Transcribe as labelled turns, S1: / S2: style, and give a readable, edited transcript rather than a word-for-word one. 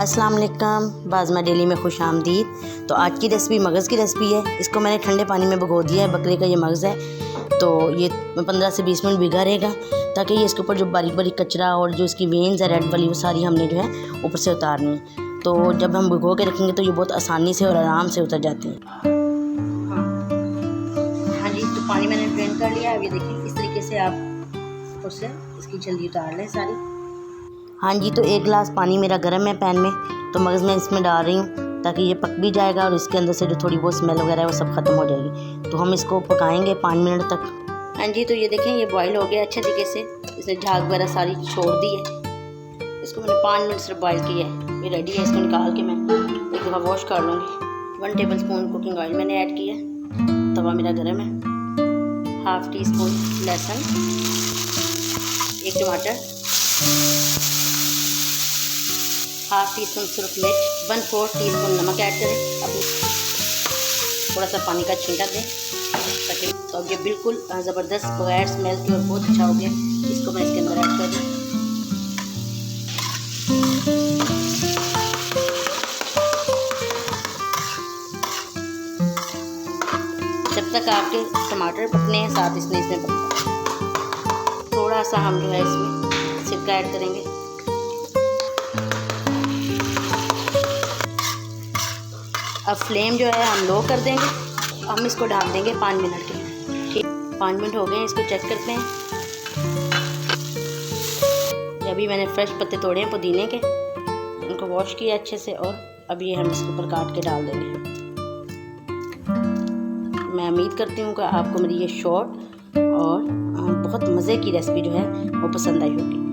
S1: अस्सलाम वालेकुम, बाज़मा डेली में खुश आमदीद। तो आज की रेसिपी मगज़ की रेसिपी है। इसको मैंने ठंडे पानी में भिगो दिया है। बकरे का ये मगज़ है, तो ये 15 से 20 मिनट भिगा रहेगा, ताकि ये इसके ऊपर जो बारीक बारीक कचरा और जो इसकी वेन्स है रेड वाली, वो सारी हमने जो है ऊपर से उतारनी है। तो जब हम भिगो के रखेंगे तो ये बहुत आसानी से और आराम से उतर जाती हैं। हाँ जी, तो पानी मैंने ड्रेन कर लिया। अब ये देखिए, इस तरीके से आप उससे इसकी जल्दी उतार लें सारी। हाँ जी, तो 1 गिलास पानी मेरा गर्म है पैन में, तो मगज़ मैं इसमें डाल रही हूँ ताकि ये पक भी जाएगा और इसके अंदर से जो थोड़ी बहुत स्मेल वगैरह है वो सब ख़त्म हो जाएगी। तो हम इसको पकाएंगे 5 मिनट तक। हाँ जी, तो ये देखें, ये बॉईल हो गया अच्छे तरीके से। इसने झाग वगैरह सारी छोड़ दी है। इसको मैंने 5 मिनट सिर्फ बॉईल किया है। ये रेडी है। इसको निकाल के मैं एक दफ़ा वॉश कर लूँगी। 1 टेबल स्पून कुकिंग ऑयल मैंने ऐड किया। तवा मेरा गर्म है। ½ टी स्पून लहसुन, 1 टमाटर, ½ टी स्पून सुरख मिर्च, 1/4 टीस्पून नमक ऐड करें। अब थोड़ा सा पानी का छींटा दें ताकि, तो अब ये बिल्कुल ज़बरदस्त बगैर स्मेल की और बहुत अच्छा हो गया। इसको मैं इसके अंदर ऐड कर दूँ। जब तक आपके टमाटर पकने हैं, साथ इसमें पकना, थोड़ा सा हम जो है इसमें सिरका ऐड करेंगे। अब फ्लेम जो है हम लो कर देंगे। हम इसको ढक देंगे 5 मिनट के लिए। ठीक, 5 मिनट हो गए। इसको चेक करते हैं। अभी मैंने फ्रेश पत्ते तोड़े हैं पुदीने के, उनको वॉश किया अच्छे से, और अब ये हम इसके ऊपर काट के डाल देंगे। मैं उम्मीद करती हूँ कि आपको मेरी ये शॉर्ट और बहुत मज़े की रेसिपी जो है वो पसंद आई होगी।